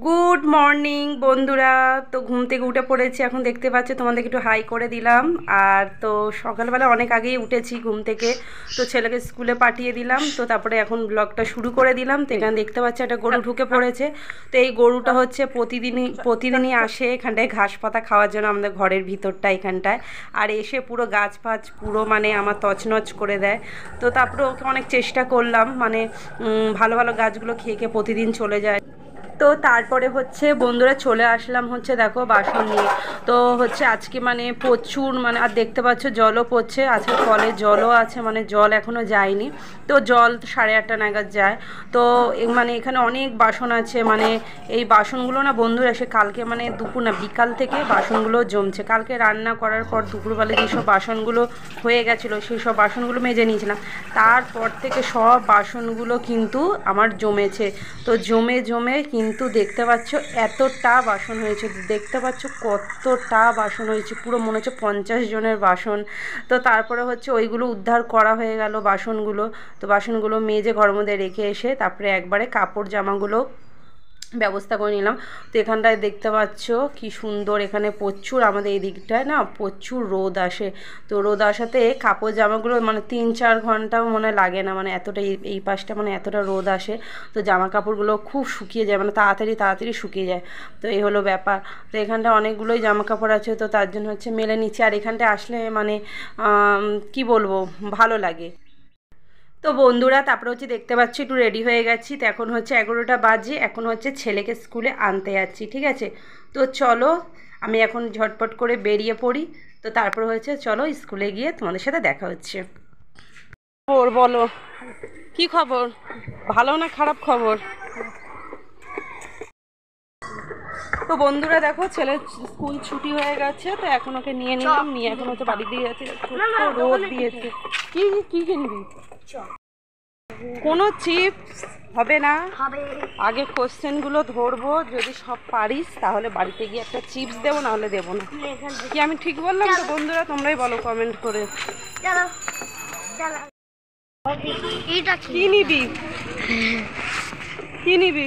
Good morning বন্ধুরা। তো ঘুম থেকে উঠে পড়েছি, এখন দেখতে পাচ্ছ তোমাদেরকে একটু হাই করে দিলাম। আর তো সকালবেলা অনেক আগেই উঠেছি ঘুম থেকে, তো ছেলেকে স্কুলে পাঠিয়ে দিলাম। তো তারপরে এখন ব্লগটা শুরু করে দিলাম। তো এখানে দেখতে পাচ্ছি একটা গরু ঢুকে পড়েছে। তো এই গরুটা হচ্ছে প্রতিদিনই আসে এখানটায় ঘাস পাতা খাওয়ার জন্য, আমাদের ঘরের ভিতরটা এখানটায়। আর এসে পুরো গাছ ফাছ পুরো মানে আমার তছনছ করে দেয়। তো তারপরে ওকে অনেক চেষ্টা করলাম, মানে ভালো ভালো গাছগুলো খেয়ে খেয়ে প্রতিদিন চলে যায়। তো তারপরে হচ্ছে বন্ধুরা চলে আসলাম হচ্ছে দেখো বাসন নিয়ে। তো হচ্ছে আজকে মানে প্রচুর মানে, আর দেখতে পাচ্ছ জলও পড়ছে আজকে, কলে জলও আছে, মানে জল এখনও যায়নি। তো জল 8:30 নাগাদ যায়। তো মানে এখানে অনেক বাসন আছে, মানে এই বাসনগুলো না বন্ধুরা এসে কালকে মানে দুপুর না বিকাল থেকে বাসনগুলো জমছে। কালকে রান্না করার পর দুপুরবেলা যেসব বাসনগুলো হয়ে গেছিলো সেই সব বাসনগুলো মেজে নিয়েছিলাম। তারপর থেকে সব বাসনগুলো কিন্তু আমার জমেছে। তো জমে জমে কিন্তু দেখতে পাচ্ছ এতটা বাসন হয়েছে, দেখতে পাচ্ছ কতটা বাসন হয়েছে, পুরো মনে হচ্ছে 50 জনের বাসন। তো তারপরে হচ্ছে ওইগুলো উদ্ধার করা হয়ে গেল বাসনগুলো। তো বাসনগুলো মেজে ঘরের মধ্যে রেখে এসে তারপরে একবারে কাপড় জামাগুলো ব্যবস্থা করে নিলাম। তো এখানটায় দেখতে পাচ্ছ কি সুন্দর, এখানে প্রচুর আমাদের এই দিকটায় না প্রচুর রোদ আসে। তো রোদ আসাতে কাপড় জামাগুলো মানে 3-4 ঘন্টাও মনে লাগে না, মানে এতটা এই পাশটা মানে এতটা রোদ আসে। তো জামা কাপড়গুলো খুব শুকিয়ে যায়, মানে তাড়াতাড়ি শুকিয়ে যায়। তো এই হলো ব্যাপার। তো এখানটা অনেকগুলোই জামা কাপড় আছে, তো তার জন্য হচ্ছে মেলে নিচ্ছি। আর এখানটায় আসলে মানে কি বলবো, ভালো লাগে। তো বন্ধুরা তারপরে হচ্ছে দেখতে পাচ্ছি একটু রেডি হয়ে গেছি। তো এখন হচ্ছে 11টা বাজে, এখন হচ্ছে ছেলেকে স্কুলে আনতে যাচ্ছি, ঠিক আছে। তো চলো আমি এখন ঝটপট করে বেরিয়ে পড়ি। তো তারপর হচ্ছে চলো স্কুলে গিয়ে তোমাদের সাথে দেখা হচ্ছে। খবর বলো, কি খবর? ভালো না খারাপ খবর? তো বন্ধুরা দেখো ছেলের স্কুল ছুটি হয়ে গেছে, তো এখন ওকে নিয়ে নিলাম, নিয়ে এখন হচ্ছে বাড়ি দিয়ে যাচ্ছে। রোদ দিয়েছে। কি কি কিনবি? কোনো চিপস হবে না, আগে কোশ্চেনগুলো ধরবো, যদি সব পারিস তাহলে বাড়িতে গিয়ে একটা চিপস দেবো, নাহলে দেবো না। কি আমি ঠিক বললাম? তো বন্ধুরা তোমরাই বলো কমেন্ট করে। কি নিবি? কি নিবি?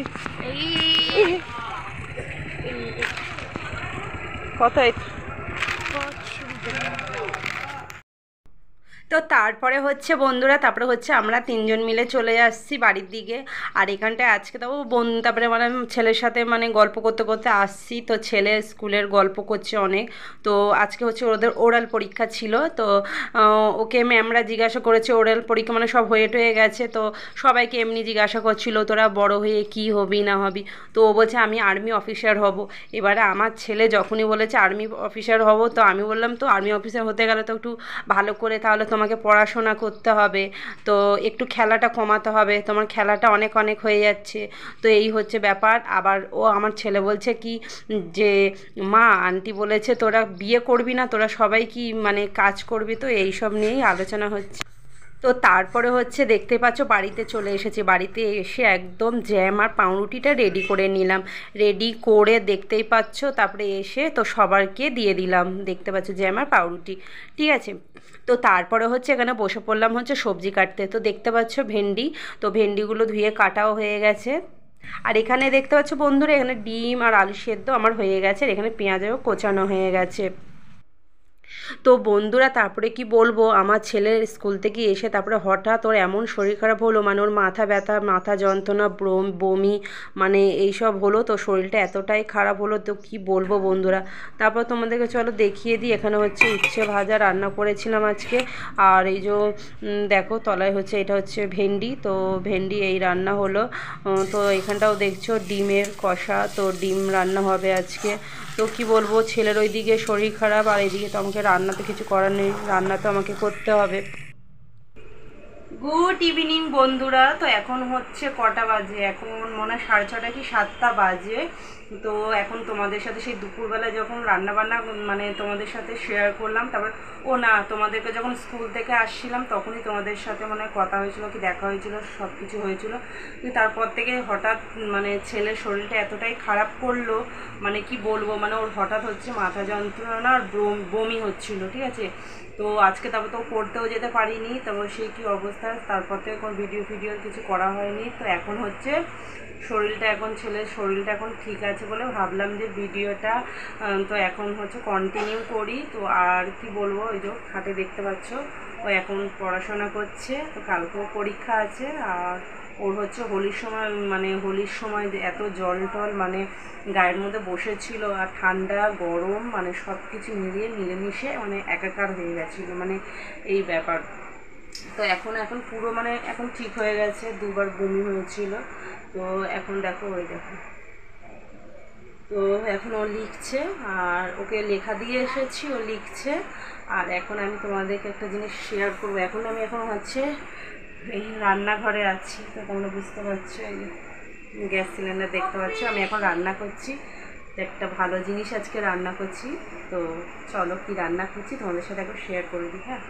কত? তো তারপরে হচ্ছে বন্ধুরা তারপরে হচ্ছে আমরা 3জন মিলে চলে আসছি বাড়ির দিকে। আর এখানটায় আজকে তো তারপরে মানে ছেলের সাথে মানে গল্প করতে করতে আসছি। তো ছেলে স্কুলের গল্প করছে অনেক। তো আজকে হচ্ছে ওদের ওরাল পরীক্ষা ছিল। তো ওকে ম্যামরা জিজ্ঞাসা করেছে ওরাল পরীক্ষা মানে সব হয়ে টয়ে গেছে। তো সবাইকে এমনি জিজ্ঞাসা করছিল তোরা বড় হয়ে কি হবি না হবি। তো ও বলছে আমি আর্মি অফিসার হব। এবারে আমার ছেলে যখনই বলেছে আর্মি অফিসার হব, তো আমি বললাম তো আর্মি অফিসার হতে গেলে তো একটু ভালো করে তাহলে তোমাকে পড়াশোনা করতে হবে, তো একটু খেলাটা কমাতে হবে, তোমার খেলাটা অনেক অনেক হয়ে যাচ্ছে। তো এই হচ্ছে ব্যাপার। আবার ও আমার ছেলে বলছে কি যে মা আন্টি বলেছে তোরা বিয়ে করবি না, তোরা সবাই কি মানে কাজ করবি। তো এই সব নিয়েই আলোচনা হচ্ছে। তো তারপরে হচ্ছে দেখতে পাচ্ছ বাড়িতে চলে এসেছি, বাড়িতে এসে একদম জ্যাম আর পাউরুটিটা রেডি করে নিলাম। রেডি করে দেখতেই পাচ্ছ তারপরে এসে তো সবাইকে দিয়ে দিলাম, দেখতে পাচ্ছ জ্যাম আর পাউরুটি, ঠিক আছে। তো তারপরে হচ্ছে এখানে বসে পড়লাম হচ্ছে সবজি কাটতে। তো দেখতে পাচ্ছ ভেন্ডি, তো ভেন্ডিগুলো ধুয়ে কাটাও হয়ে গেছে। আর এখানে দেখতে পাচ্ছ বন্ধুরা এখানে ডিম আর আলু সেদ্ধ আমার হয়ে গেছে, আর এখানে পেঁয়াজও কোচানো হয়ে গেছে। তো বন্ধুরা তারপরে কি বলবো, আমার ছেলের স্কুল থেকে এসে তারপরে হঠাৎ ওর এমন শরীর খারাপ হলো, মানে ওর মাথা ব্যথা, মাথা যন্ত্রণা, বমি, মানে এইসব হলো। তো শরীরটা এতটাই খারাপ হলো, তো কি বলবো বন্ধুরা। তারপর তোমাদেরকে চলো দেখিয়ে দিই। এখানে হচ্ছে উচ্ছে ভাজা রান্না করেছিলাম আজকে। আর এই যে দেখো তলায় হচ্ছে এটা হচ্ছে ভেন্ডি, তো ভেন্ডি এই রান্না হলো। তো এখানটাও দেখছো ডিমের কষা, তো ডিম রান্না হবে আজকে। তো কি বলবো, ছেলের ওইদিকে শরীর খারাপ আর এইদিকে তো আমাকে রান্না তো কিছু করার নেই, রান্না তো আমাকে করতে হবে। গুড ইভিনিং বন্ধুরা। তো এখন হচ্ছে কটা বাজে, এখন মনে হয় 6:30 কি 7টা বাজে। তো এখন তোমাদের সাথে সেই দুপুরবেলা যখন রান্নাবান্না মানে তোমাদের সাথে শেয়ার করলাম, তারপর ও না তোমাদেরকে যখন স্কুল থেকে আসছিলাম তখনই তোমাদের সাথে মনে হয় কথা হয়েছিল কি দেখা হয়েছিল, সব কিছু হয়েছিল। কিন্তু তারপর থেকে হঠাৎ মানে ছেলের শরীরটা এতটাই খারাপ করলো, মানে কি বলবো, মানে ওর হঠাৎ হচ্ছে মাথা যন্ত্রণা আর বমি হচ্ছিল, ঠিক আছে। তো আজকে তারপর তো পড়তেও যেতে পারিনি, তারপর সেই কী অবস্থা, তারপর তো এখন ভিডিও কিছু করা হয়নি। তো এখন হচ্ছে শরীরটা, এখন ছেলের শরীরটা এখন ঠিক আছে বলে ভাবলাম যে ভিডিওটা তো এখন হচ্ছে কন্টিনিউ করি। তো আর কি বলবো, ওই যে খাটে দেখতে পাচ্ছ ও এখন পড়াশোনা করছে, তো কালকেও পরীক্ষা আছে। আর ওর হচ্ছে হোলির সময়, মানে হোলির সময় এত জল টল মানে গায়ের মধ্যে বসেছিল, আর ঠান্ডা গরম মানে সব কিছু মিলেমিশে মানে একাকার হয়ে গেছিলো, মানে এই ব্যাপার। তো এখন পুরো মানে এখন ঠিক হয়ে গেছে, দুবার বমি হয়েছিল। তো এখন দেখো, ওই দেখো, তো এখন ও লিখছে, আর ওকে লেখা দিয়ে এসেছি, ও লিখছে। আর এখন আমি তোমাদেরকে একটা জিনিস শেয়ার করবো। এখন হচ্ছে এই রান্নাঘরে আছি, তো তোমরা বুঝতে পারছো, এই গ্যাস সিলিন্ডার দেখতে পাচ্ছ, আমি এখন রান্না করছি। তো একটা ভালো জিনিস আজকে রান্না করছি, তো চলো কি রান্না করছি তোমাদের সাথে একবার শেয়ার করে দিই। হ্যাঁ,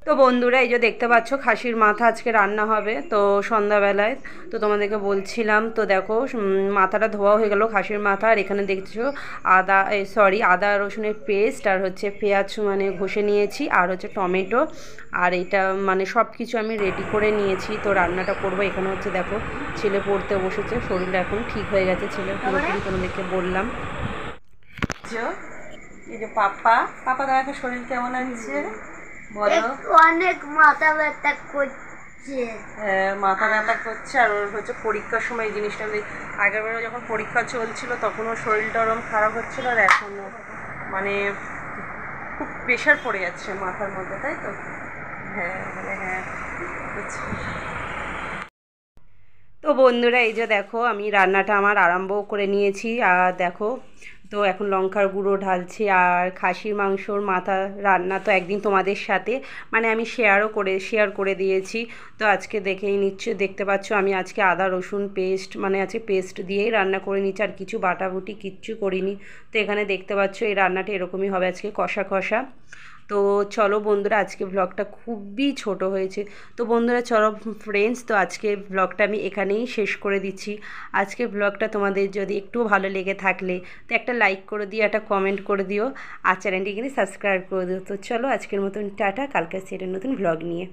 তো বন্ধুরা এই যে দেখতে পাচ্ছ খাসির মাথা আজকে রান্না হবে, তো সন্ধ্যাবেলায় তো তোমাদেরকে বলছিলাম। তো দেখো মাথাটা ধোয়া হয়ে গেল, খাসির মাথা। আর এখানে দেখছো আদা রসুনের পেস্ট, আর হচ্ছে পেঁয়াজ মানে ঘষে নিয়েছি, আর হচ্ছে টমেটো, আর এটা মানে সব কিছু আমি রেডি করে নিয়েছি। তো রান্নাটা করবো। এখানে হচ্ছে দেখো ছেলে পড়তে বসেছে, শরীরটা এখন ঠিক হয়ে গেছে ছেলের পুরোপুরি, তোমাদেরকে বললাম। এই যে পাপা তোমার শরীর কেমন আছে বলো? অনেক মাথা ব্যথা করছে। হ্যাঁ, মাথা ব্যথা করছে। আর ওর হচ্ছে পরীক্ষার সময় এই জিনিসটা, আগেরবারে যখন পরীক্ষা চলছিল তখন ওর শরীরটা ওরম খারাপ হচ্ছিল, আর এখনও মানে খুব প্রেশার পড়ে যাচ্ছে মাথার মধ্যে, তাই তো? হ্যাঁ মানে হ্যাঁ, আচ্ছা। তো বন্ধুরা এই যে দেখো আমি রান্নাটা আমার আরম্ভ করে নিয়েছি। আর দেখো, তো এখন লঙ্কার গুঁড়ো ঢালছি। আর খাসির মাংসর মাথা রান্না তো একদিন তোমাদের সাথে মানে আমি শেয়ার করে দিয়েছি। তো আজকে দেখতে পাচ্ছ আমি আজকে আদা রসুন পেস্ট মানে আজকে পেস্ট দিয়েই রান্না করে নিচ্ছি, আর কিছু বাটাবুটি কিচ্ছু করিনি। তো এখানে দেখতে পাচ্ছ এই রান্নাটা এরকমই হবে আজকে, কষা কষা। তো চলো বন্ধুরা, আজকে ব্লগটা খুবই ছোট হয়েছে। তো বন্ধুরা চলো ফ্রেন্ডস, তো আজকে ব্লগটা আমি এখানেই শেষ করে দিচ্ছি। আজকে ব্লগটা তোমাদের যদি একটু ভালো লেগে থাকলে তো একটা লাইক করে দিও, একটা কমেন্ট করে দিও, আর চ্যানেলটি কিন্তু সাবস্ক্রাইব করে দিও। তো চলো আজকের মতন টাটা, কালকে আসছি একটা নতুন ব্লগ নিয়ে।